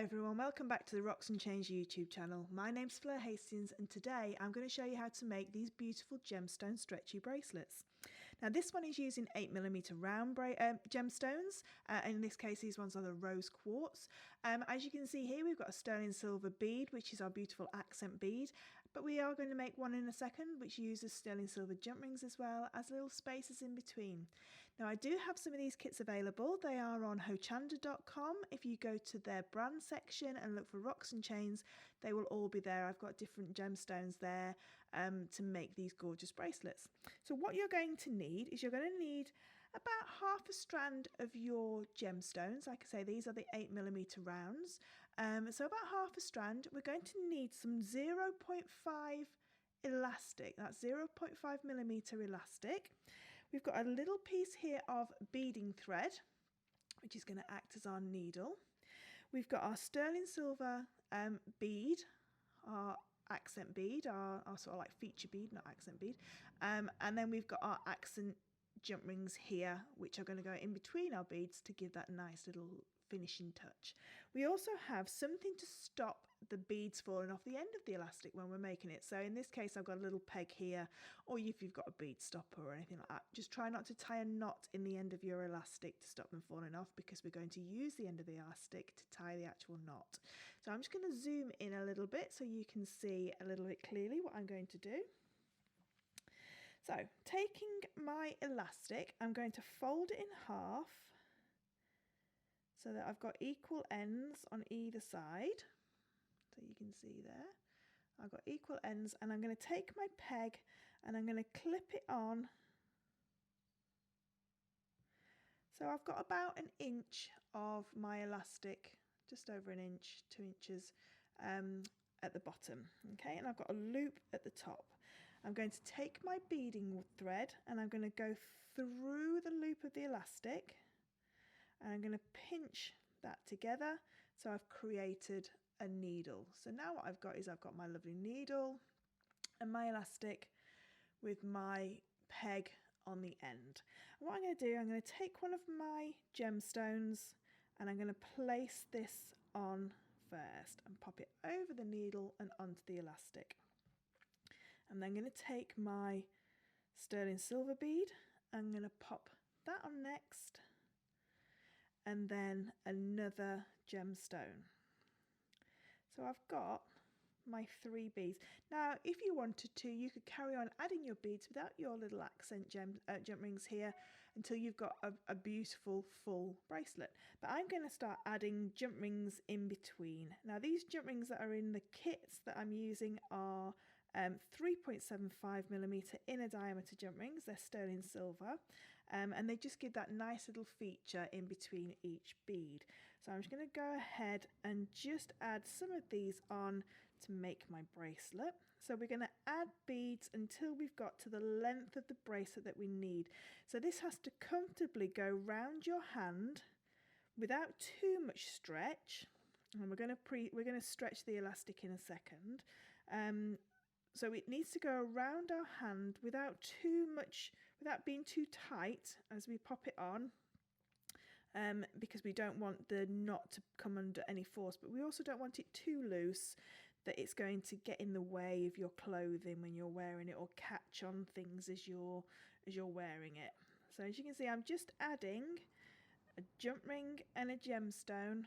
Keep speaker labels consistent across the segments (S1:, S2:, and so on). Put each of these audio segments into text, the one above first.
S1: everyone, welcome back to the Rocks and Chains YouTube channel. My name's Fleur Hastings and today I'm going to show you how to make these beautiful gemstone stretchy bracelets. Now this one is using 8mm round gemstones, and in this case these ones are the rose quartz. As you can see here we've got a sterling silver bead, which is our beautiful accent bead, but we are going to make one in a second which uses sterling silver jump rings as well as little spaces in between. Now I do have some of these kits available. They are on hochanda.com. If you go to their brand section and look for Rocks and Chains, they will all be there. I've got different gemstones there to make these gorgeous bracelets. So what you're going to need is you're going to need about half a strand of your gemstones. Like I say, these are the 8mm rounds. So about half a strand. We're going to need some 0.5 elastic. That's 0.5mm elastic. We've got a little piece here of beading thread, which is going to act as our needle. We've got our sterling silver bead, our accent bead, our sort of like feature bead, not accent bead. And then we've got our accent jump rings here, which are going to go in between our beads to give that nice little finishing touch. We also have something to stop the beads falling off the end of the elastic when we're making it. So in this case I've got a little peg here, or if you've got a bead stopper or anything like that, just try not to tie a knot in the end of your elastic to stop them falling off, because we're going to use the end of the elastic to tie the actual knot. So I'm just going to zoom in a little bit so you can see a little bit clearly what I'm going to do. So taking my elastic, I'm going to fold it in half so that I've got equal ends on either side. So you can see there, I've got equal ends, and I'm going to take my peg and I'm going to clip it on. So I've got about an inch of my elastic, just over an inch, 2 inches at the bottom. Okay, and I've got a loop at the top. I'm going to take my beading thread and I'm going to go through the loop of the elastic, and I'm going to pinch that together so I've created a needle. So now what I've got is I've got my lovely needle and my elastic with my peg on the end. And what I'm going to do, I'm going to take one of my gemstones and I'm going to place this on first and pop it over the needle and onto the elastic. I'm then going to take my sterling silver bead, I'm going to pop that on next, and then another gemstone. So I've got my 3 beads. Now if you wanted to, you could carry on adding your beads without your little accent jump rings here until you've got a beautiful full bracelet. But I'm going to start adding jump rings in between. Now these jump rings that are in the kits that I'm using are 3.75mm inner diameter jump rings. They're sterling silver, and they just give that nice little feature in between each bead. So I'm just going to go ahead and just add some of these on to make my bracelet. So we're going to add beads until we've got to the length of the bracelet that we need. So this has to comfortably go round your hand without too much stretch, and we're going to stretch the elastic in a second. So it needs to go around our hand without being too tight as we pop it on, because we don't want the knot to come under any force, but we also don't want it too loose that it's going to get in the way of your clothing when you're wearing it, or catch on things as you're wearing it. So as you can see, I'm just adding a jump ring and a gemstone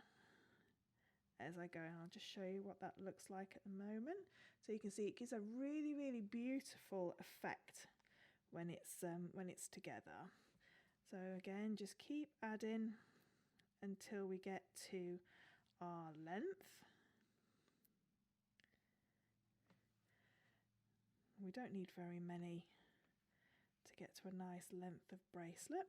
S1: as I go, and I'll just show you what that looks like at the moment. So you can see it gives a really beautiful effect when it's together. So again, just keep adding until we get to our length. We don't need very many to get to a nice length of bracelet.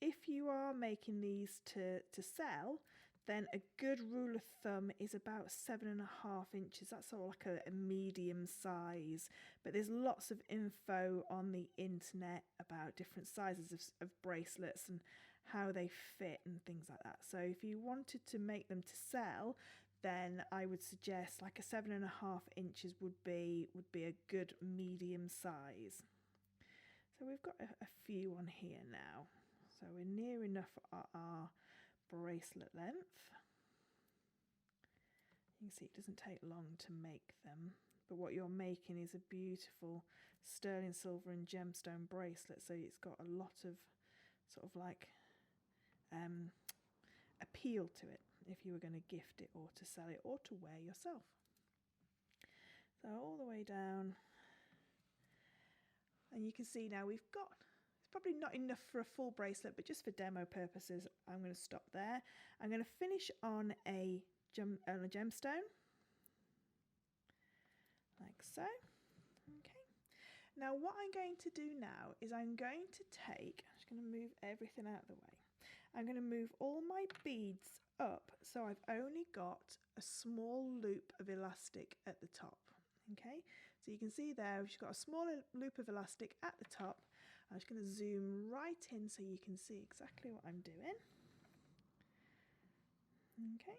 S1: If you are making these to sell, then a good rule of thumb is about 7.5 inches. That's sort of like a medium size, but there's lots of info on the internet about different sizes of bracelets and how they fit and things like that. So if you wanted to make them to sell, then I would suggest like a 7.5 inches would be a good medium size. So we've got a few on here now. So we're near enough our bracelet length. You can see it doesn't take long to make them, but what you're making is a beautiful sterling silver and gemstone bracelet, so it's got a lot of sort of like appeal to it if you were going to gift it or to sell it or to wear yourself. So all the way down, and you can see now we've got, it's probably not enough for a full bracelet, but just for demo purposes I'm going to stop there. I'm going to finish on a gemstone like so. Okay, now what I'm going to do now is I'm going to take, I'm just going to move everything out of the way. I'm going to move all my beads up so I've only got a small loop of elastic at the top. Okay, so you can see there we've got a small loop of elastic at the top. I'm just going to zoom right in so you can see exactly what I'm doing. Okay,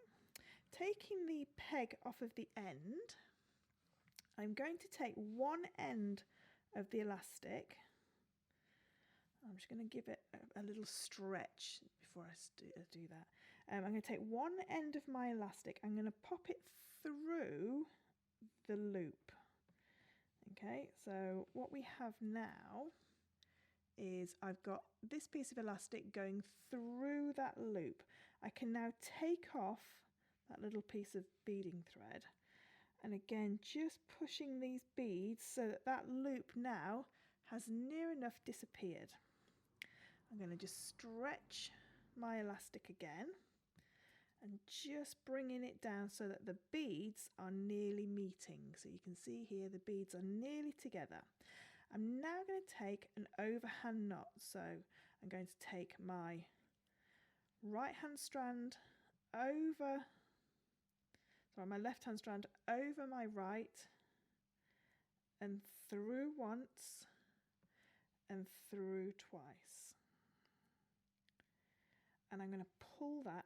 S1: taking the peg off of the end, I'm going to take one end of the elastic. I'm just going to give it a little stretch before I do that. I'm going to take one end of my elastic, I'm going to pop it through the loop. Okay, so what we have now is I've got this piece of elastic going through that loop. I can now take off that little piece of beading thread, and again just pushing these beads so that that loop now has near enough disappeared. I'm going to just stretch my elastic again and just bringing it down so that the beads are nearly meeting. So you can see here the beads are nearly together. I'm now going to take an overhand knot. So I'm going to take my right hand strand over, sorry, my left hand strand over my right and through once and through twice. And I'm going to pull that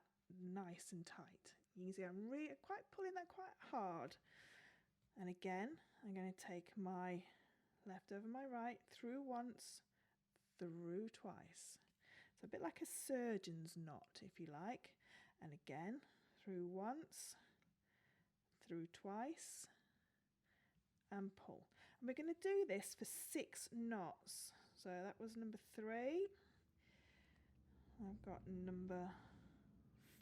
S1: nice and tight. You can see I'm really quite pulling that quite hard. And again, I'm going to take my left over my right, through once, through twice. So a bit like a surgeon's knot, if you like. And again, through once, through twice, and pull. And we're going to do this for 6 knots. So that was number 3. I've got number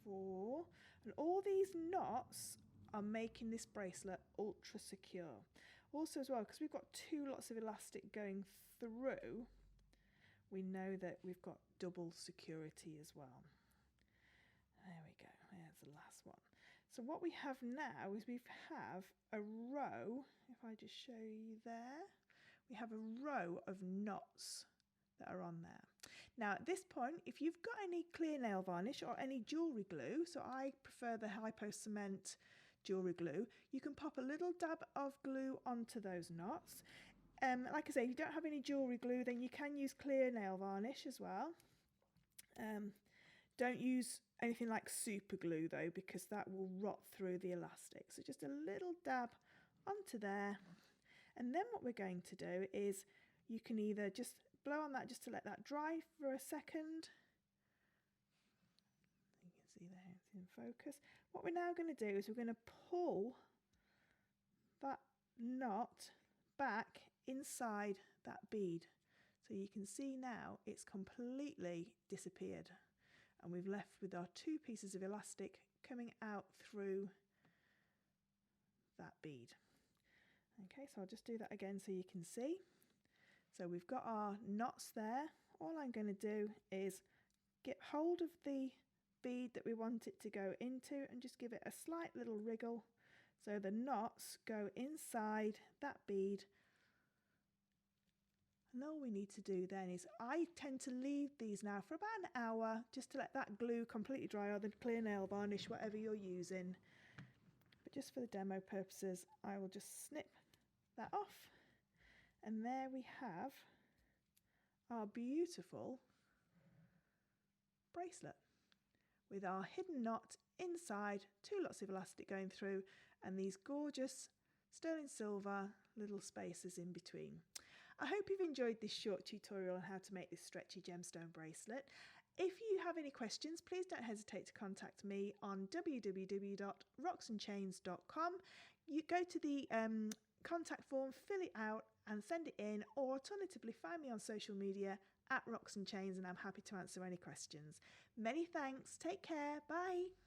S1: 4, and all these knots are making this bracelet ultra secure. Also as well, because we've got 2 lots of elastic going through, we know that we've got double security as well. There we go, there's the last one. So what we have now is we have a row, if I just show you there, we have a row of knots that are on there. Now at this point, if you've got any clear nail varnish or any jewellery glue, so I prefer the Hypo Cement jewellery glue, you can pop a little dab of glue onto those knots. Like I say, if you don't have any jewellery glue, then you can use clear nail varnish as well. Don't use anything like super glue though, because that will rot through the elastic. So just a little dab onto there. And then what we're going to do is you can either just blow on that just to let that dry for a second. You can see there it's in focus. What we're now going to do is we're going to pull that knot back inside that bead. So you can see now it's completely disappeared, and we've left with our 2 pieces of elastic coming out through that bead. Okay, so I'll just do that again so you can see. So we've got our knots there. All I'm going to do is get hold of the bead that we want it to go into and just give it a slight little wriggle so the knots go inside that bead. And all we need to do then is, I tend to leave these now for about an hour just to let that glue completely dry, or the clear nail varnish, whatever you're using. But just for the demo purposes, I will just snip that off. And there we have our beautiful bracelet with our hidden knot inside, 2 lots of elastic going through, and these gorgeous sterling silver little spaces in between. I hope you've enjoyed this short tutorial on how to make this stretchy gemstone bracelet. If you have any questions, please don't hesitate to contact me on www.rocksandchains.com. You go to the contact form, fill it out and send it in, or alternatively find me on social media at Rocks and Chains, and I'm happy to answer any questions. Many thanks. Take care. Bye.